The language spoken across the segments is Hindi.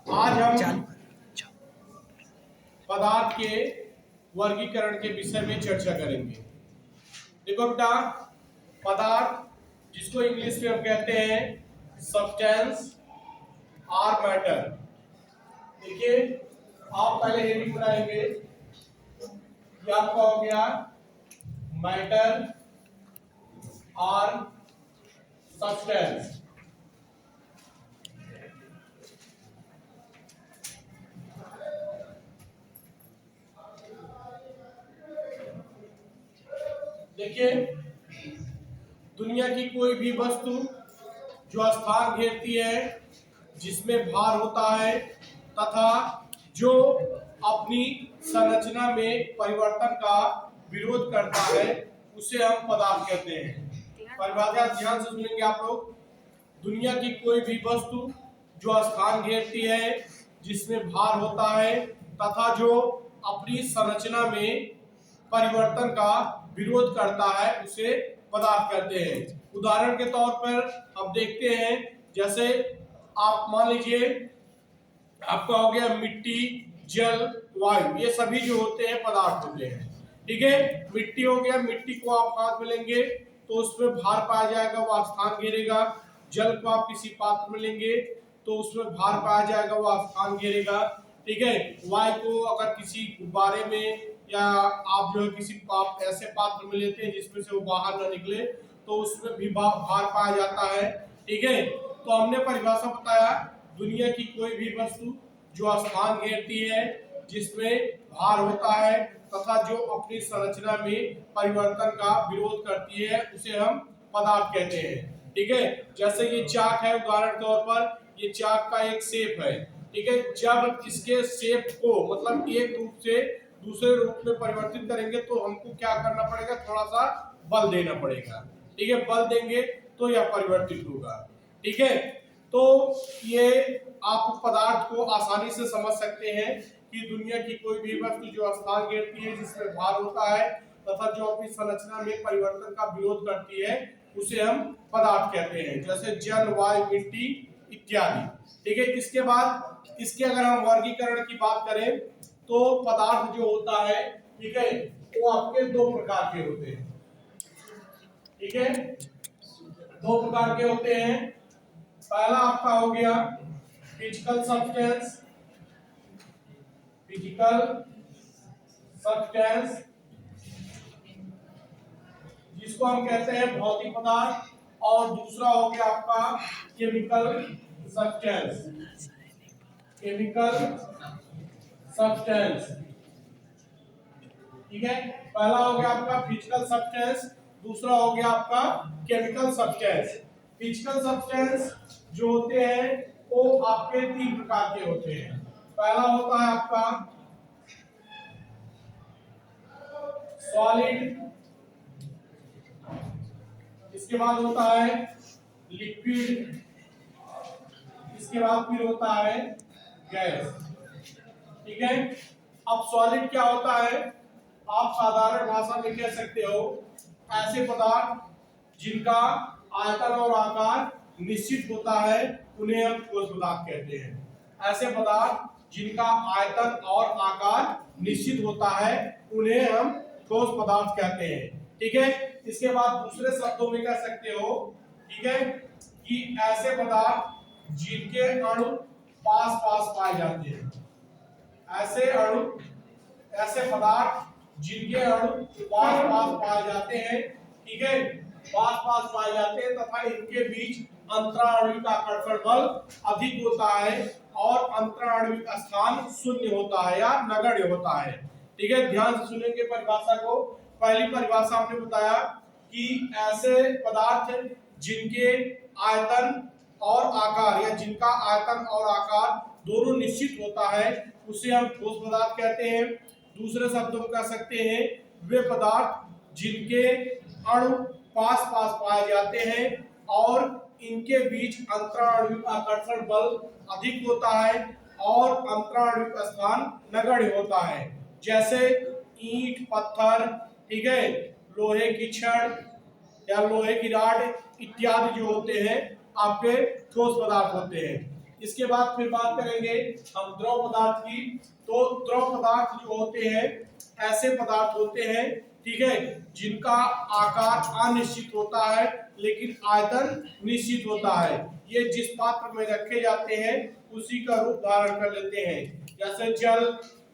आज हम पदार्थ के वर्गीकरण के विषय में चर्चा करेंगे। देखो बेटा, पदार्थ जिसको इंग्लिश में हम कहते हैं सब्सटेंस और मैटर। देखिए, आप पहले हेडिंग बनाएंगे, ये आपका हो गया मैटर और सब्सटेंस। देखिए, दुनिया की कोई भी वस्तु जो स्थान घेरती है, जिसमें भार होता है तथा जो अपनी संरचना में परिवर्तन का विरोध करता है, उसे हम पदार्थ कहते हैं। परिभाषा ध्यान से सुनेंगे आप लोग। दुनिया की कोई भी वस्तु जो स्थान घेरती है, जिसमें भार होता है तथा जो अपनी संरचना में परिवर्तन का विरोध करता है, उसे पदार्थ कहते हैं। उदाहरण के तौर पर हम देखते हैं, जैसे आप मान लीजिए आपका हो गया मिट्टी, जल, वायु, ये सभी जो होते हैं पदार्थ होते हैं। ठीक है, मिट्टी हो गया, मिट्टी को आप हाथ में लेंगे तो उसमें भार पाया जाएगा, वो स्थान घेरेगा। जल को आप किसी पात्र में लेंगे तो उसमें भार पाया जाएगा, वो स्थान घेरेगा। ठीक है, वायु को अगर किसी गुब्बारे में या आप जो है किसी आप ऐसे पात्र में लेते हैं जिसमें से वो बाहर ना निकले, तो उसमें भी भार पाया जाता है। ठीक है, तो हमने परिभाषा बताया, दुनिया की कोई भी वस्तु जो स्थान घेरती है, जिसमें भार होता है तथा जो अपनी संरचना में परिवर्तन का विरोध करती है, उसे हम पदार्थ कहते हैं। ठीक है, जैसे ये चाक है, उदाहरण तौर पर ये चाक का एक शेप है। ठीक है, जब इसके शेप को मतलब एक रूप से दूसरे रूप में परिवर्तित करेंगे तो हमको क्या करना पड़ेगा, थोड़ा सा बल देना पड़ेगा। ठीक है, बल देंगे तो यह परिवर्तित होगा। ठीक है, तो ये आप पदार्थ को आसानी से समझ सकते हैं कि दुनिया की कोई भी वस्तु जो स्थान घेरती है, जिसमें भार होता है तथा जो अपनी संरचना में परिवर्तन का विरोध करती है, उसे हम पदार्थ कहते हैं। जैसे जल, वायु, मिट्टी इत्यादि। ठीक है, इसके बाद इसके अगर हम वर्गीकरण की बात करें तो पदार्थ जो होता है, ठीक है, वो आपके दो प्रकार के होते हैं। ठीक है, दो प्रकार के होते हैं। पहला आपका हो गया फिजिकल सब्सटेंस, फिजिकल सब्सटेंस जिसको हम कहते हैं भौतिक पदार्थ, और दूसरा हो गया आपका केमिकल सब्सटेंस, केमिकल सब्सटेंस। ठीक है, पहला हो गया आपका फिजिकल सब्सटेंस, दूसरा हो गया आपका केमिकल सब्सटेंस। फिजिकल सब्सटेंस जो होते हैं वो आपके तीन प्रकार के होते हैं। पहला होता है आपका सॉलिड, इसके बाद होता है लिक्विड, इसके बाद फिर होता है गैस। ठीक है, अब सॉलिड क्या होता है, आप साधारण भाषा में कह सकते हो ऐसे पदार्थ जिनका आयतन और आकार निश्चित होता है, उन्हें हम ठोस पदार्थ कहते हैं। ऐसे पदार्थ जिनका आयतन और आकार निश्चित होता है, उन्हें हम ठोस पदार्थ कहते हैं। ठीक है, इसके बाद दूसरे शब्दों में कह सकते हो, ठीक है, कि ऐसे पदार्थ जिनके अणु पास पास पाए जाते हैं। ऐसे अणु, ऐसे पदार्थ जिनके अणु पास पास पाए जाते हैं। ठीक है, पास पास पाए जाते हैं तथा इनके बीच अंतराणविक आकर्षण बल अधिक होता है और अंतराणविक स्थान शून्य होता है या नगण्य होता है। ठीक है, ध्यान से सुनेंगे परिभाषा को। पहली परिभाषा हमने बताया कि ऐसे पदार्थ जिनके आयतन और आकार या जिनका आयतन और आकार दोनों निश्चित होता है, उसे हम ठोस पदार्थ कहते हैं। दूसरे शब्दों में कह सकते हैं वे पदार्थ जिनके अणु पास पास पाए जाते हैं और इनके बीच अंतराणविक आकर्षण बल अधिक होता है और अंतराणविक स्थान नगण्य होता है। जैसे ईंट, पत्थर, ठीक है, लोहे की छड़ या लोहे की राड इत्यादि जो होते हैं आपके ठोस पदार्थ होते हैं। इसके बाद फिर बात करेंगे हम द्रव पदार्थ की। तो द्रव पदार्थ जो होते हैं ऐसे पदार्थ होते हैं, ठीक है, जिनका आकार अनिश्चित होता है लेकिन आयतन निश्चित होता है। ये जिस पात्र में रखे जाते हैं उसी का रूप धारण कर लेते हैं, जैसे जल,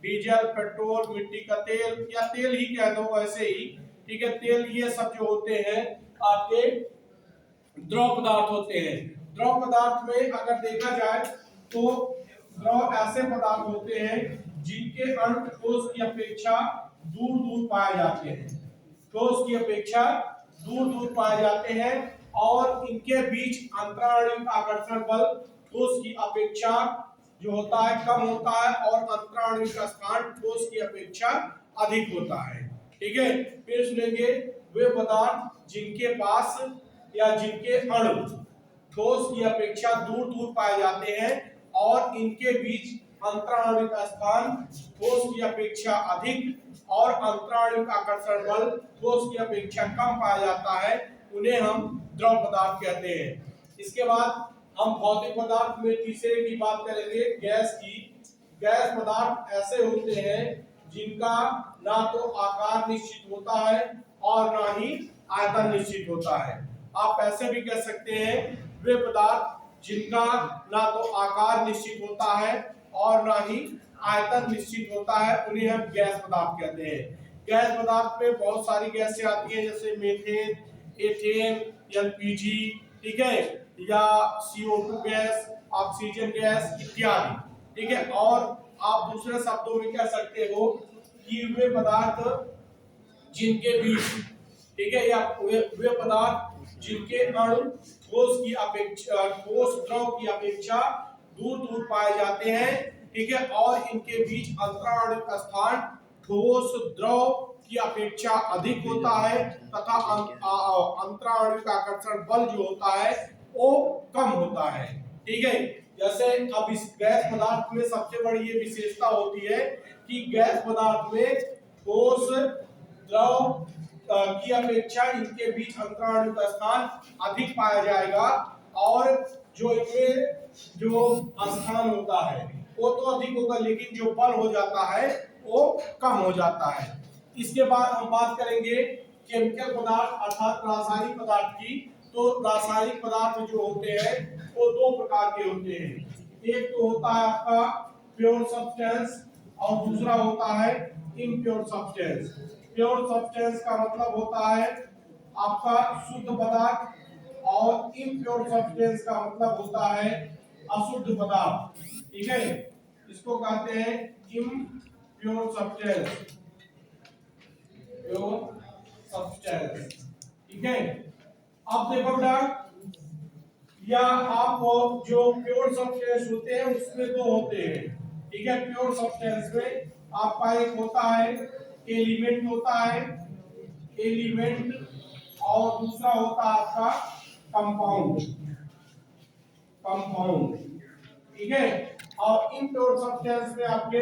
डीजल, पेट्रोल, मिट्टी का तेल या तेल ही कह दो वैसे ही, ठीक है। तेल ये सब जो होते हैं आपके द्रव पदार्थ होते हैं। द्रव पदार्थ में अगर देखा जाए तो द्रव ऐसे पदार्थ होते हैं जिनके अणु ठोस की अपेक्षा दूर दूर पाए जाते हैं, ठोस की अपेक्षा दूर दूर पाए जाते हैं और इनके बीच अंतराणविक आकर्षण बल ठोस की अपेक्षा जो होता है कम होता है और अंतराणविक का स्थान ठोस की अपेक्षा अधिक होता है, ठीक है। फिर सुनेंगे वे पदार्थ जिनके पास या जिनके अणु ठोस की अपेक्षा दूर दूर पाए जाते हैं और इनके बीच अंतराणविक स्थान ठोस की अपेक्षा अधिक और अंतराणविक आकर्षण बल ठोस की अपेक्षा कम पाया जाता है, उन्हें हम द्रव पदार्थ कहते हैं। इसके बाद हम भौतिक पदार्थ में तीसरे की बात करेंगे, गैस की। गैस पदार्थ ऐसे होते हैं जिनका ना तो आकार निश्चित होता है और ना ही आयतन निश्चित होता है। आप ऐसे भी कह सकते हैं वे पदार्थ जिनका ना तो आकार निश्चित होता है और ना ही आयतन निश्चित होता है, उन्हें हम गैस पदार्थ कहते हैं। गैस पदार्थ में बहुत सारी गैसें आती हैं जैसे मीथेन, एथेन, एलपीजी, ठीक है, या CO2 गैस, ऑक्सीजन गैस इत्यादि, ठीक है। और आप दूसरे शब्दों में कह सकते हो कि वे पदार्थ जिनके बीच, ठीक है, या वे पदार्थ जिनके अणु ठोस की अपेक्षा ठोस द्रव की अपेक्षा दूर दूर पाए जाते हैं, ठीक है, और इनके बीच अंतराणविक स्थान ठोस द्रव की अपेक्षा अधिक होता है तथा अंतराणविक आकर्षण बल जो होता है वो कम होता है, ठीक है। जैसे अब इस गैस पदार्थ में सबसे बड़ी ये विशेषता होती है कि गैस पदार्थ में ठोस द्रव की अपेक्षा इनके बीच अंतराणु का स्थान अधिक पाया जाएगा और जो इनमें जो स्थान होता है वो तो अधिक होगा लेकिन जो बल हो जाता है वो कम हो जाता है। इसके बाद हम बात करेंगे केमिकल पदार्थ अर्थात रासायनिक पदार्थ की। तो रासायनिक पदार्थ जो होते हैं वो दो प्रकार के होते हैं, एक तो होता है आपका प्योर सब्सटेंस और दूसरा होता है इम्प्योर सब्सटेंस। प्योर सब्सटेंस का मतलब होता है आपका शुद्ध पदार्थ और इम्प्योर सब्सटेंस का मतलब होता है अशुद्ध पदार्थ, ठीक है। इसको कहते हैं इम्प्योर सब्सटेंस, प्योर सब्सटेंस, ठीक है। अब देखो बेटा, या आप जो प्योर सब्सटेंस होते हैं उसमें दो होते हैं, ठीक है। प्योर सब्सटेंस में आपका एक होता है एलिमेंट होता है, एलिमेंट, और दूसरा होता है आपका कंपाउंड, कंपाउंड, ठीक है। और इन प्योर सब्सटेंस में आपके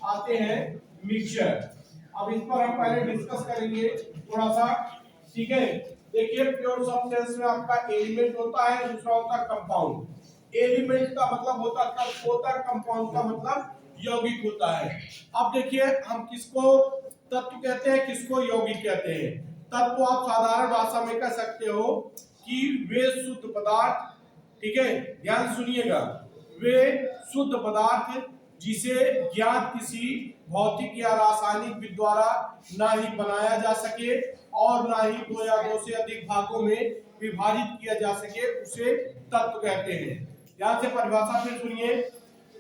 आते हैं मिक्सचर। अब इस पर हम पहले डिस्कस करेंगे थोड़ा सा, ठीक है। देखिए प्योर सब्सटेंस में आपका एलिमेंट होता है, दूसरा होता है कंपाउंड। एलिमेंट का मतलब होता है तत्व होता है, कंपाउंड का मतलब यौगिक होता है। अब देखिए हम किसको तत्व कहते हैं, किसको यौगिक कहते हैं। तत्व आप साधारण भाषा में कह सकते हो कि वे शुद्ध पदार्थ, ठीक है, ध्यान सुनिएगा, वे शुद्ध पदार्थ जिसे ज्ञात किसी भौतिक या रासायनिक विधि द्वारा ना ही बनाया जा सके और ना ही दो या दो से अधिक भागों में विभाजित किया जा सके, उसे तत्व कहते हैं। ध्यान से परिभाषा फिर सुनिए,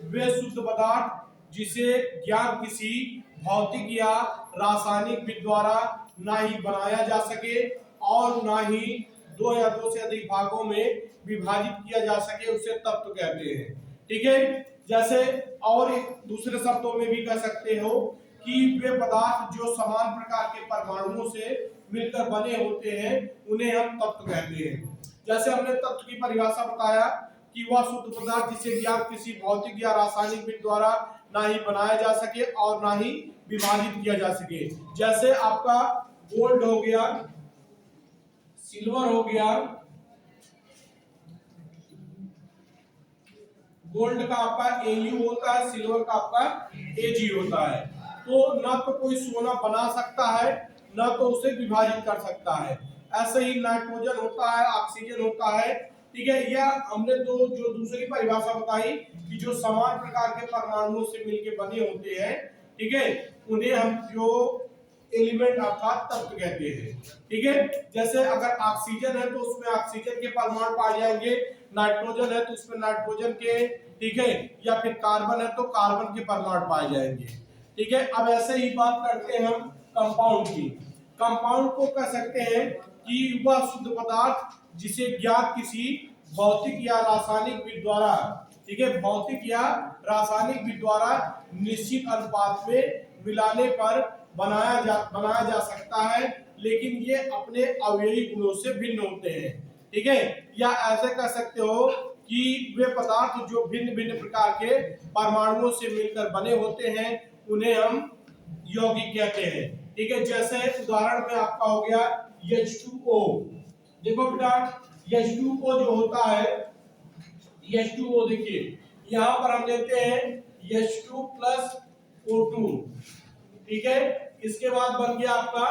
वे शुद्ध पदार्थ जिसे ज्ञात किसी भौतिक या रासायनिक विधि द्वारा ना ही बनाया जा सके और ना ही दो या दो से अधिक भागों में विभाजित किया जा सके, उसे तत्व कहते हैं, ठीक है। जैसे और एक दूसरे शब्दों में भी कह सकते हो कि वे पदार्थ जो समान प्रकार के परमाणुओं से मिलकर बने होते हैं उन्हें हम तत्व कहते हैं। जैसे हमने तत्व की परिभाषा बताया कि वह शुद्ध पदार्थ जिसे ज्ञात किसी भौतिक या रासायनिक विधि द्वारा ना ही बनाया जा सके और ना ही विभाजित किया जा सके। जैसे आपका गोल्ड हो गया, सिल्वर हो गया, गोल्ड का आपका Au होता है, सिल्वर का आपका Ag होता है। तो ना तो कोई सोना बना सकता है, ना तो उसे विभाजित कर सकता है। ऐसे ही नाइट्रोजन होता है, ऑक्सीजन होता है, ठीक है। यह हमने तो जो दूसरी परिभाषा बताई कि जो समान प्रकार के परमाणुओं से मिलकर बने होते हैं, ठीक है, उन्हें हम जो एलिमेंट अर्थात तत्व कहते हैं, ठीक है। जैसे अगर ऑक्सीजन है तो उसमें ऑक्सीजन के परमाणु पाए जाएंगे, नाइट्रोजन है तो उसमें नाइट्रोजन के, ठीक है, या फिर कार्बन है तो कार्बन के परमाणु पाए जाएंगे, ठीक है। अब ऐसे ही बात करते हैं हम कंपाउंड की। कंपाउंड को कह सकते हैं कि वह शुद्ध पदार्थ जिसे ज्ञात किसी भौतिक या रासायनिक विधि द्वारा, ठीक है, भौतिक या रासायनिक विधि द्वारा निश्चित अनुपात में मिलाने पर बनाया जा सकता है, लेकिन ये अपने अवयवी गुणों से भिन्न होते हैं, ठीक है। या ऐसे कह सकते हो कि वे पदार्थ जो भिन्न भिन्न प्रकार के परमाणुओं से मिलकर बने होते हैं उन्हें हम यौगिक कहते हैं, ठीक है। जैसे उदाहरण में आपका हो गया H2O। देखो बेटा, H2O जो होता है, H2O देखिए यहां पर हम लेते हैं H2 प्लस O2, ठीक है। इसके बाद बन गया आपका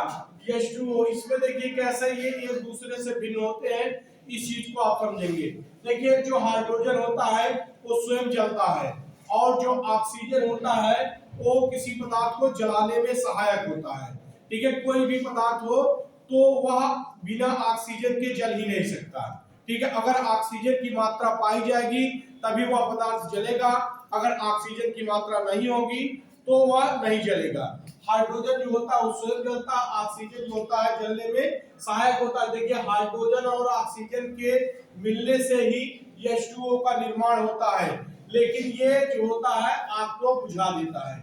H2O। इसमें देखिए कैसे ये एक दूसरे से भिन्न होते हैं, इस चीज को आप समझेंगे। देखिए जो हाइड्रोजन होता है वो स्वयं जलता है, और जो ऑक्सीजन होता है वो किसी पदार्थ को जलाने में सहायक होता है, ठीक है। कोई भी पदार्थ हो तो वह बिना ऑक्सीजन के जल ही नहीं सकता, ठीक है। अगर ऑक्सीजन की मात्रा पाई जाएगी तभी वह पदार्थ जलेगा, अगर ऑक्सीजन की मात्रा नहीं होगी तो वह नहीं जलेगा। हाइड्रोजन जो होता है वो स्वयं जलता है, ऑक्सीजन जो होता है जलने में सहायक होता है। देखिए हाइड्रोजन और ऑक्सीजन के मिलने से ही H2O का निर्माण होता है, लेकिन ये जो होता है आग को बुझा देता है।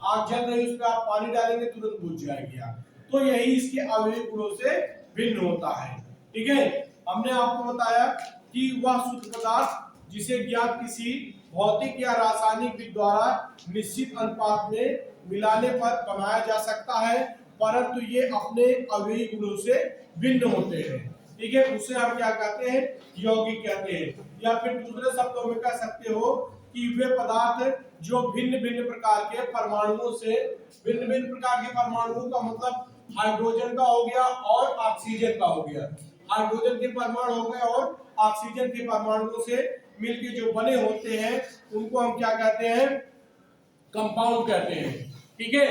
आग जल रही है, उस पर आप पानी डालेंगे तुरंत बुझ जाएगी आग। तो यही इसके अवयवी गुणों से भिन्न होता है, ठीक है। हमने आपको बताया कि वह शुद्ध पदार्थ जिसे ज्ञात किसी भौतिक या रासायनिक विधि द्वारा निश्चित अनुपात में मिलाने पर बनाया जा सकता है, परंतु ये अपने अवयवी गुणों से भिन्न होते हैं, ठीक है। उसे हम क्या कहते हैं, यौगिक कहते हैं। या फिर दूसरे शब्दों में कह सकते हो कि वे पदार्थ जो भिन्न भिन्न प्रकार के परमाणुओं से, भिन्न भिन्न प्रकार के परमाणुओं का मतलब हाइड्रोजन का हो गया और ऑक्सीजन का हो गया, हाइड्रोजन के परमाणु हो गए और ऑक्सीजन के परमाणुओं से मिलकर जो बने होते हैं उनको हम क्या कहते हैं, कंपाउंड कहते हैं, ठीक है।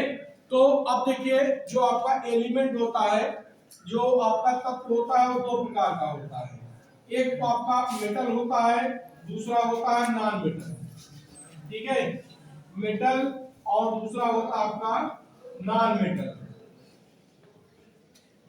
तो अब देखिए जो आपका एलिमेंट होता है, जो आपका तत्व होता है वो दो प्रकार का होता है। एक तो आपका मेटल होता है, दूसरा होता है नॉन मेटल, ठीक है। मेटल और दूसरा होता है आपका नॉन मेटल।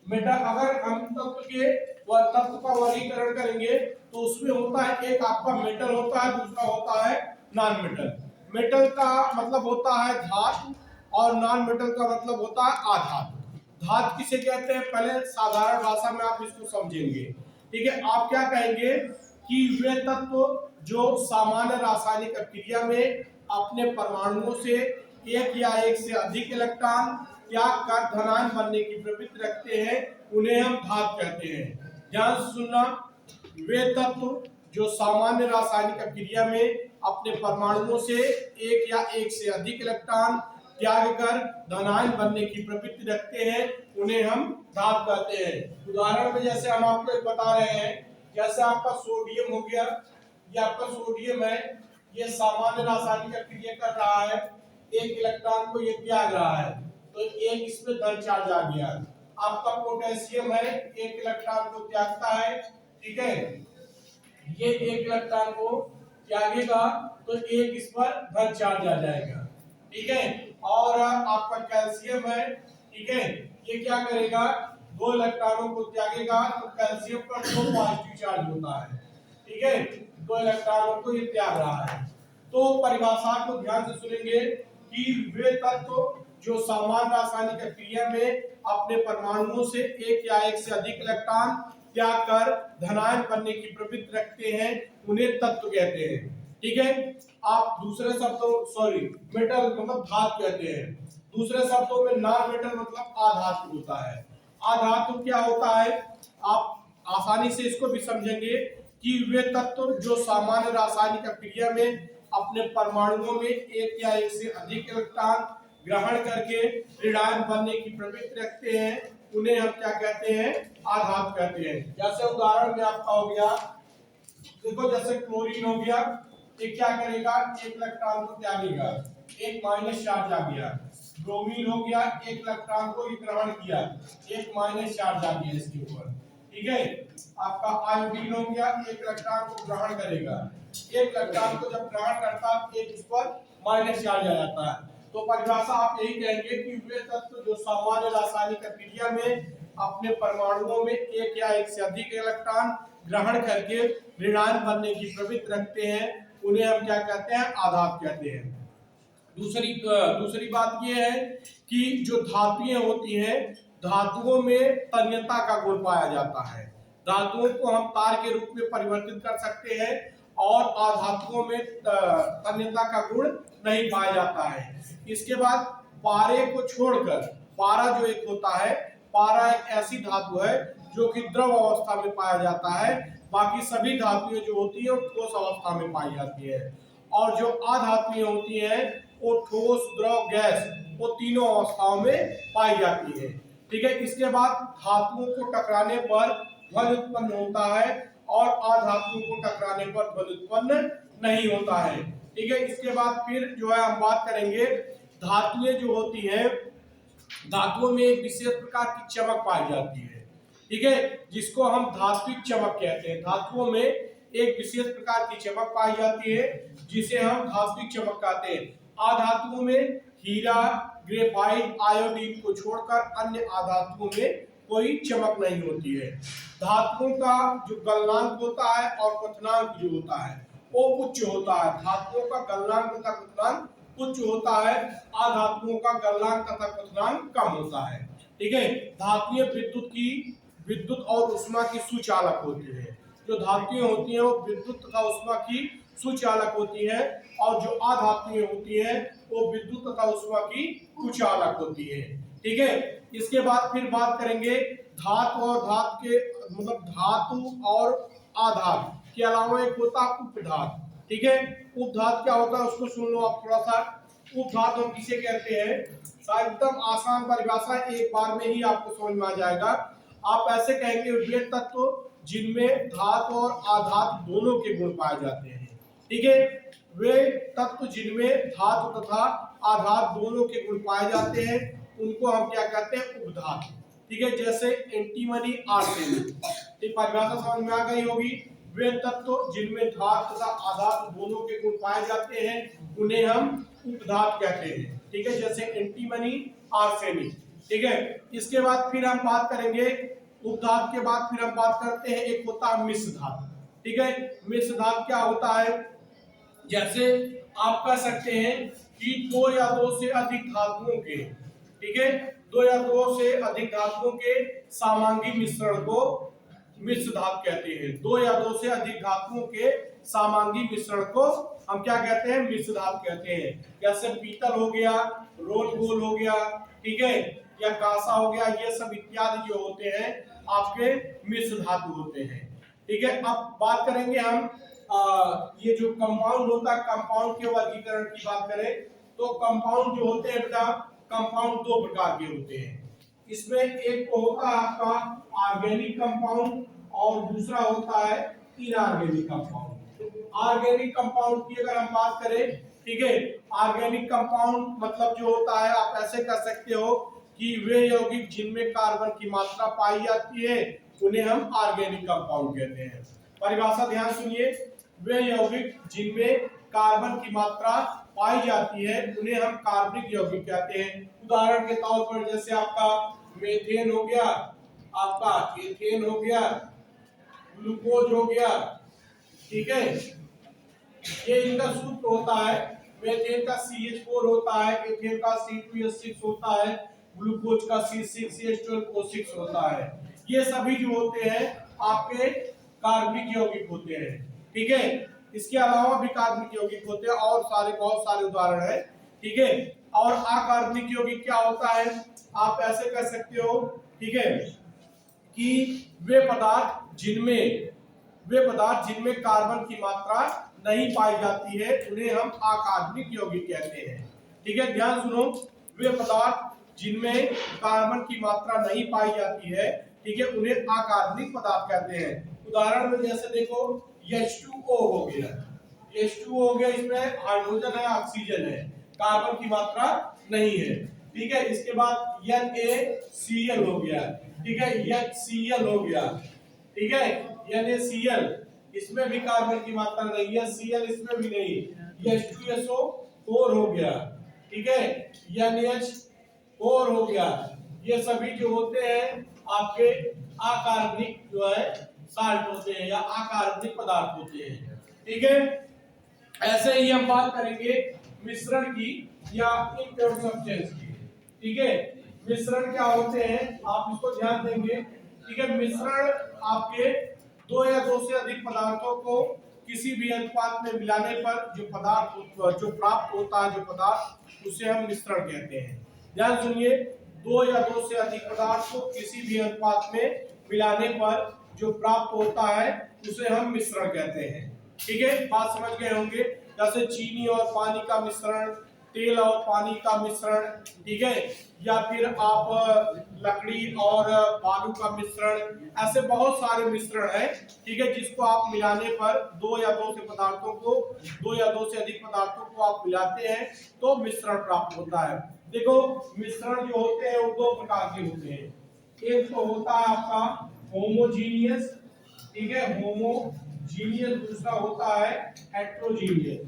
मेटल अगर हम तत्व का वर्गीकरण करेंगे तो उसमें होता है, एक आपका मेटल होता है, दूसरा होता है नॉन मेटल। मेटल का मतलब होता है धातु और नॉन मेटल का मतलब होता है अधातु। धातु किसे कहते हैं, पहले साधारण भाषा में आप इसको समझेंगे, ठीक है। आप क्या कहेंगे कि वे तत्व जो सामान्य रासायनिक अभिक्रिया में अपने परमाणुओं से एक या एक से अधिक इलेक्ट्रॉन त्याग कर धनायन बनने की प्रवृत्ति रखते हैं उन्हें हम धातु कहते हैं। ध्यान से सुनना, वे तत्व जो सामान्य रासायनिक अभिक्रिया में अपने परमाणुओं से एक या एक से अधिक इलेक्ट्रॉन त्याग कर धनायन बनने की प्रवृत्ति रखते हैं उन्हें हम धातु कहते हैं। उदाहरण में जैसे हम आपको एक बता रहे हैं, जैसे आपका सोडियम हो गया, ये आपका सोडियम है, ये सामान्य रासायनिक अभिक्रिया कर रहा है, एक इलेक्ट्रॉन को ये त्याग रहा है तो एक इसमें धन चार्ज आ गया। आपका पोटेशियम है, एक इलेक्ट्रॉन को त्यागता है, ठीक है, ये एक इलेक्ट्रॉन को त्यागेगा तो एक इस पर धन चार्ज आ जाएगा, ठीक है। और आपका कैल्शियम है, ठीक है, ये क्या करेगा, दो इलेक्ट्रॉनों को त्यागेगा तो कैल्शियम पर दो पॉजिटिव चार्ज होता है, ठीक है, दो इलेक्ट्रॉनों को ये त्याग रहा है। तो परिभाषा को ध्यान से सुनेंगे कि वे तत्व जो सामान्य रासायनिक क्रिया में अपने परमाणुओं से एक या एक से अधिक इलेक्ट्रॉन त्याग कर धनायन बनने की प्रवृत्ति रखते हैं उन्हें तत्व कहते हैं, ठीक है। आप दूसरे शब्दों मेटल मतलब धातु कहते हैं, दूसरे शब्दों में नॉन मेटल मतलब अधातु होता है। अधातु क्या होता है, आप आसानी से इसको भी समझेंगे कि वे तत्व जो सामान्य रासायनिक क्रिया में अपने परमाणुओं में एक या एक से अधिक इलेक्ट्रॉन ग्रहण करके ऋणायन बनने की प्रवृत्ति रखते हैं, उन्हें हम क्या कहते हैं? आधात कहते हैं। जैसे उदाहरण में आपका हो गया, देखो जैसे क्लोरीन हो गया, ये क्या करेगा? एक इलेक्ट्रॉन को त्यागेगा, एक माइनस चार्ज आ गया। ब्रोमीन हो गया, एक इलेक्ट्रॉन को ग्रहण किया, एक माइनस चार्ज आ गया इसके ऊपर, ठीक है। आपका आयोडीन हो गया, एक इलेक्ट्रॉन को ग्रहण करेगा, एक इलेक्ट्रॉन को जब ग्रहण करता है एक इस पर माइनस चार्ज आ जाता है। तो परिभाषा आप यही कहेंगे कि वे तत्व जो सामान्य रासायनिक क्रिया में अपने परमाणुओं में एक या एक से अधिक इलेक्ट्रॉन ग्रहण करके ऋणायन बनने की प्रवृत्ति रखते हैं, उन्हें हम क्या कहते हैं? आधात कहते हैं। दूसरी बात यह है कि जो धातुएं होती हैं, धातुओं में तन्यता का गुण पाया जाता है। धातुओं को हम तार के रूप में परिवर्तित कर सकते हैं और अधातुओं में तन्यता का गुण नहीं पाया जाता है। इसके बाद पारे को छोड़कर, पारा जो एक होता है, पारा एक ऐसी धातु है जो कि द्रव अवस्था में पाया जाता है, बाकी सभी धातुएं जो होती है वो ठोस अवस्था में पाई जाती है। और जो अधातुएं होती हैं वो ठोस, द्रव, गैस, वो तीनों अवस्थाओं में पाई जाती है, ठीक है। इसके बाद धातुओं को टकराने पर ध्वनि उत्पन्न होता है और अधातुओं को टकराने पर ध्वनि उत्पन्न नहीं होता है, ठीक है। इसके बाद फिर जो है हम बात करेंगे, धातुएं जो होती हैं, धातुओं में एक विशेष प्रकार की चमक पाई जाती है, ठीक है, जिसको हम धात्विक चमक कहते हैं। धातुओं में एक विशेष प्रकार की चमक पाई जाती है जिसे हम धात्विक चमक कहते हैं। अधातुओं में हीरा, ग्रेफाइट, आयोडीन को छोड़कर अन्य अधातुओं में कोई चमक नहीं होती है। धातुओं का जो गलनांक होता है और क्वथनांक जो होता है वो उच्च होता है। धातुओं का गलनांक तथा क्वथनांक उच्च होता है, अधातुओं का गलनांक तथा क्वथनांक कम होता है, ठीक है। धातुएं विद्युत और उष्मा की सुचालक होती है। जो धातुएं होती हैं वो विद्युत तथा उष्मा की सुचालक होती है और जो अधातुएं होती हैं वो विद्युत तथा उष्मा की कुचालक होती है, ठीक है। इसके बाद फिर बात करेंगे धातु और धातु के, मतलब धातु और आधात के अलावा एक होता है उपधात, ठीक है। उपधात क्या होता है उसको सुन लो आप थोड़ा सा। उपधात हम किसे कहते हैं? शायद एकदम आसान परिभाषा, एक बार में ही आपको समझ में आ जाएगा। आप ऐसे कहेंगे वे तत्व जिनमें धातु और आधात दोनों के गुण पाए जाते हैं, ठीक है। वे तत्व जिनमें धातु तथा आधात दोनों के गुण पाए जाते हैं उनको हम क्या कहते हैं? उपधात, ठीक है। जैसे एंटीमनी, आर्सेनिक, ये परिभाषा समझ में आ गई होगी। वे तत्व जिनमें धातु तथा आधात दोनों के गुण पाए जाते हैं उन्हें हम उपधात कहते हैं, ठीक है। जैसे एंटीमनी, आर्सेनिक, ठीक है। इसके बाद फिर हम बात करेंगे, उपधात के बाद फिर हम बात करते हैं, एक होता है मिश्र धात, ठीक है। मिश्र धात क्या होता है? जैसे आप कह सकते हैं कि दो या दो से अधिक धातुओं के, ठीक है, दो या दो से अधिक धातुओं के सामांगी मिश्रण को मिश्र धात कहते हैं। दो या दो से अधिक धातुओं के सामांगी मिश्रण को हम क्या कहते हैं? मिश्र धात कहते हैं। जैसे पीतल हो गया, रोल गोल हो गया, ठीक है, या कांसा हो गया, ये सब इत्यादि जो होते हैं आपके मिश्र धातु होते हैं, ठीक है। अब बात करेंगे हम ये जो कंपाउंड होता है, कंपाउंड के वर्गीकरण की बात करें तो कंपाउंड जो होते हैं बेटा, कंपाउंड दो प्रकार के होते हैं। इसमें एक को होता है आपका ऑर्गेनिक कंपाउंड और दूसरा होता है इनऑर्गेनिक कंपाउंड। ऑर्गेनिक कंपाउंड की अगर हम बात करें, ठीक है, ऑर्गेनिक कंपाउंड मतलब जो होता है, आप ऐसे कह सकते हो कि वे यौगिक जिनमें कार्बन की मात्रा पाई जाती है उन्हें हम ऑर्गेनिक कंपाउंड कहते हैं। परिभाषा ध्यान सुनिए, वे यौगिक जिनमें कार्बन की मात्रा पाई जाती है उन्हें हम कार्बनिक यौगिक कहते हैं। उदाहरण के तौर पर जैसे आपका मेथेन हो गया, आपका एथेन हो गया, ग्लूकोज हो गया, ठीक है, ये इनका सूत्र होता है। मेथेन का CH4 होता है, एथेन का C2H6 होता है, ग्लूकोज का C6H12O6 होता है। ये सभी जो होते हैं आपके कार्बनिक यौगिक होते हैं, ठीक है। इसके अलावा भी कार्बनिक यौगिक होते हैं और बहुत सारे उदाहरण है, ठीक है। और अकार्बनिक यौगिक क्या होता है? आप ऐसे कह सकते हो, ठीक है, कि वे पदार्थ जिनमें वे पदार्थ जिनमें कार्बन की मात्रा नहीं पाई जाती है उन्हें हम अकार्बनिक यौगिक कहते हैं। ठीक है, ध्यान सुनो, वे पदार्थ जिनमें कार्बन की मात्रा नहीं पाई जाती है, ठीक है, उन्हें अकार्बनिक पदार्थ कहते हैं। उदाहरण में जैसे देखो H2O हो गया, H2O हो गया, इसमें हाइड्रोजन है, ऑक्सीजन है, कार्बन की मात्रा नहीं है। ठीक है, इसके बाद NaCl हो गया, ठीक है, HCl हो गया, ठीक है, NaCl, इसमें भी कार्बन की मात्रा नहीं है, Cl इसमें भी नहीं, H2SO4 हो गया, ठीक है, NH4 हो गया। ये सभी जो होते हैं आपके अकार्बनिक जो है साल्ट होते हैं या अकार्बनिक पदार्थ होते हैं। ठीक है, ऐसे ही हम बात करेंगे मिश्रण की या इम्प्योर सब्सटेंस की। ठीक है, मिश्रण क्या होते हैं आप इसको ध्यान देंगे। ठीक है, मिश्रण आपके दो या दो से अधिक पदार्थों को किसी भी अनुपात में मिलाने पर जो पदार्थ जो प्राप्त होता है, जो पदार्थ, उसे हम मिश्रण कहते हैं। ध्यान सुनिए, दो या दो से अधिक पदार्थ को किसी भी अनुपात में मिलाने पर जो प्राप्त होता है उसे हम मिश्रण कहते हैं। ठीक है, बात समझ गए होंगे। जैसे चीनी और पानी का मिश्रण, तेल और पानी का मिश्रण, ठीक है, या फिर आप लकड़ी और बालू का मिश्रण, ऐसे बहुत सारे मिश्रण हैं। ठीक है, जिसको आप मिलाने पर दो या दो से पदार्थों को, दो या दो से अधिक पदार्थों को आप मिलाते हैं तो मिश्रण प्राप्त होता है। देखो, मिश्रण जो होते हैं वो दो प्रकार के होते हैं। एक तो होता है आपका होमोजीनियस, ठीक है, होमोजीनियस, दूसरा होता है हेट्रोजीनियस।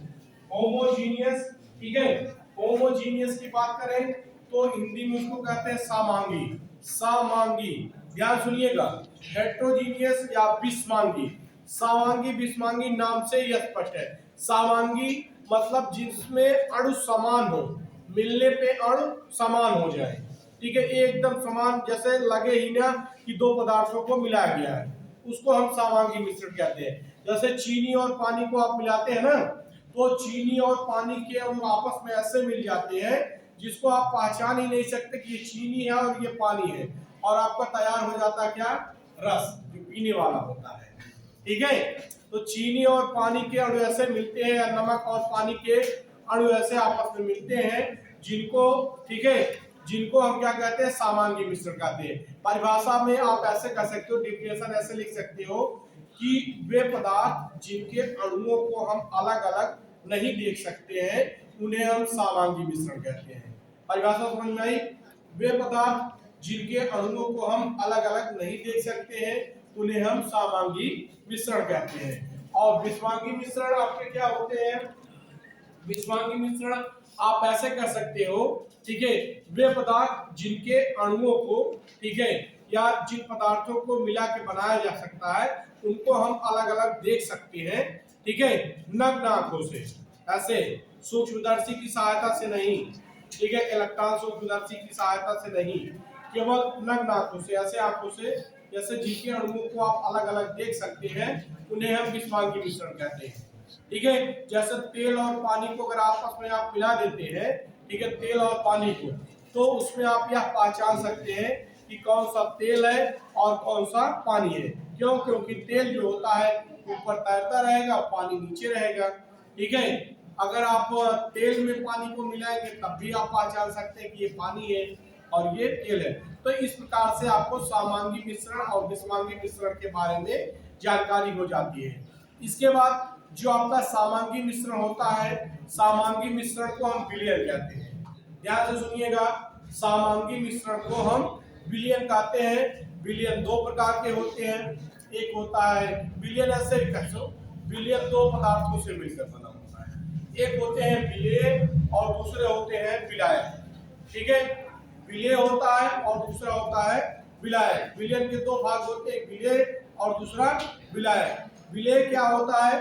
होमोजीनियस, ठीक है, होमोजीनियस की बात करें तो हिंदी में उसको कहते हैं सामांगी, सामांगी, ध्यान सुनिएगा। हेट्रोजीनियस या विषमांगी, सामांगी विषमांगी नाम से यह स्पष्ट है। सामांगी मतलब जिसमें अणु समान हो, मिलने पे अणु समान हो जाए। ठीक है, एकदम समान, जैसे लगे ही ना कि दो पदार्थों को मिलाया गया है, उसको हम सामांगी मिश्रण कहते हैं। जैसे चीनी और पानी को आप मिलाते हैं ना, तो चीनी और पानी के अणु आपस में ऐसे मिल जाते हैं जिसको आप पहचान ही नहीं सकते कि ये चीनी है और ये पानी है, और आपका तैयार हो जाता है क्या, रस, जो पीने वाला होता है। ठीक है, तो चीनी और पानी के अणु ऐसे मिलते हैं, या नमक और पानी के अणु ऐसे आपस में मिलते हैं जिनको, ठीक है, जिनको हम क्या कहते हैं, सामांगी मिश्रण कहते हैं। परिभाषा में आप ऐसे कह सकते हो, डिफिनेशन ऐसे लिख सकते हो कि वे पदार्थ जिनके अणुओं को हम अलग अलग नहीं देख सकते हैं उन्हें हम सामांगी मिश्रण कहते हैं। परिभाषा समझ में आई? वे पदार्थ जिनके अणुओं को हम अलग अलग नहीं देख सकते हैं उन्हें हम सामांगी मिश्रण कहते हैं। और विषमांगी मिश्रण आपके क्या होते हैं? विषमांगी मिश्रण आप ऐसे कह सकते हो, ठीक है, वे पदार्थ जिनके अणुओं को, ठीक है, या जिन पदार्थों को मिला के बनाया जा सकता है उनको हम अलग अलग देख सकते हैं। ठीक है, नग्न आंखों से, ऐसे सूक्ष्मदर्शी की सहायता से नहीं, ठीक है, इलेक्ट्रॉन सूक्ष्मदर्शी की सहायता से नहीं, केवल नग्न आंखों से, ऐसे आंखों से जैसे जिनके अणुओं को आप अलग अलग देख सकते हैं उन्हें हम विषमांगी मिश्रण कहते हैं। ठीक है, जैसे तेल और पानी को अगर आपस में आप मिला देते हैं, ठीक है, तेल और पानी को, तो उसमें आप यह पहचान सकते हैं कि कौन सा तेल है और कौन सा पानी है। क्यों? क्योंकि तेल जो होता है ऊपर तैरता रहेगा, पानी नीचे रहेगा। ठीक है, अगर आप तेल में पानी को मिलाएंगे तब भी आप पहचान सकते हैं कि ये पानी है और ये तेल है। तो इस प्रकार से आपको सामांगी मिश्रण और विषमांगी मिश्रण के बारे में जानकारी हो जाती है। इसके बाद जो आपका सामांगी मिश्रण होता है, सामांगी मिश्रण को हम विलयन कहते हैं। ध्यान से सुनिएगा, सामांगी मिश्रण को हम विलयन कहते हैं। विलयन दो प्रकार के होते हैं। एक होता है विलयन, ऐसे भी कह सो, विलयन दो पदार्थों से मिलकर बना होता है। एक होते हैं विलेय और दूसरे होते हैं विलायक। ठीक है, विलेय होता है और दूसरा होता है विलायक। विलयन के दो भाग होते हैं, विलेय और दूसरा विलायक। विलेय क्या होता है,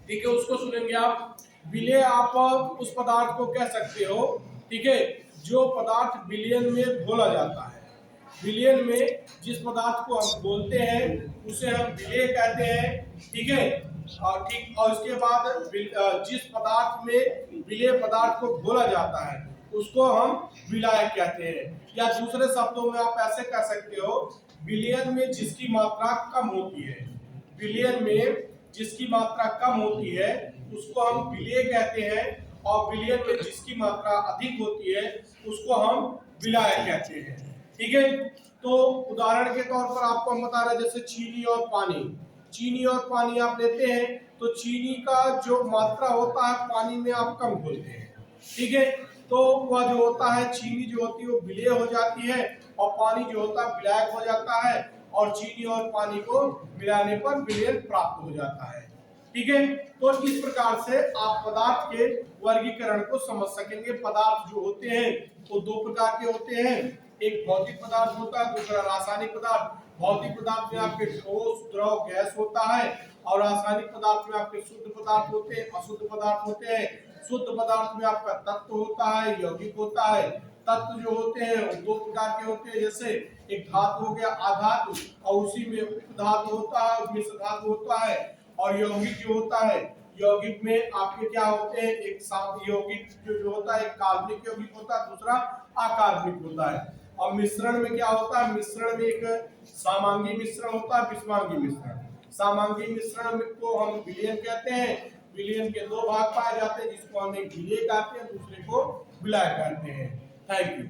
ठीक है, उसको सुनेंगे आप। विलेय आप उस पदार्थ को कह सकते हो, ठीक है, जो पदार्थ विलयन में घोला जाता है। विलयन में जिस पदार्थ को हम बोलते हैं उसे हम विलेय कहते हैं। ठीक है, और ठीक, और इसके बाद जिस पदार्थ में विलेय पदार्थ को घोला जाता है उसको हम विलायक कहते हैं। या दूसरे शब्दों में आप ऐसे कह सकते हो, विलयन में जिसकी मात्रा कम होती है, विलयन में जिसकी मात्रा कम होती है उसको हम विलेय कहते हैं, और विलयन में जिसकी मात्रा अधिक होती है उसको हम विलायक कहते हैं। ठीक है, तो उदाहरण के तौर पर आपको हम बता रहे हैं, जैसे चीनी और पानी। चीनी और पानी आप लेते हैं तो चीनी का जो मात्रा होता है पानी में आप कम घोलते हैं। ठीक है, तो वह जो होता है चीनी जो होती है वो विलेय हो जाती है, और पानी जो होता है विलायक हो जाता है, और चीनी और पानी को मिलाने पर विलयन प्राप्त हो जाता है। ठीक है, तो इस प्रकार से आप पदार्थ के वर्गीकरण को समझ सकेंगे। पदार्थ जो होते हैं वो दो प्रकार के होते हैं, एक भौतिक पदार्थ होता है, दूसरा रासायनिक पदार्थ। भौतिक पदार्थ में आपके ठोस, द्रव, गैस होता है, और रासायनिक पदार्थ में आपके शुद्ध पदार्थ होते हैं, अशुद्ध पदार्थ होते हैं। शुद्ध पदार्थ में आपका तत्व होता है, यौगिक होता है। तत्व जो होते हैं वो दो प्रकार के होते हैं, जैसे एक धातु हो गया अधातु, और उसी में उपधातु होता है, मिश्र धातु होता है। और यौगिक जो होता है, यौगिक में आपके क्या होते हैं, एक यौगिक जो होता है एक कार्बनिक यौगिक होता है, दूसरा अकार्बनिक होता है। और मिश्रण में क्या होता है, मिश्रण में एक समांगी मिश्रण होता है, विषमांगी मिश्रण। समांगी मिश्रण को हम विलयन कहते हैं। विलयन के दो भाग पाए जाते हैं, जिसको हम एक विलेय कहते हैं, दूसरे को विलायक कहते हैं। Thank you.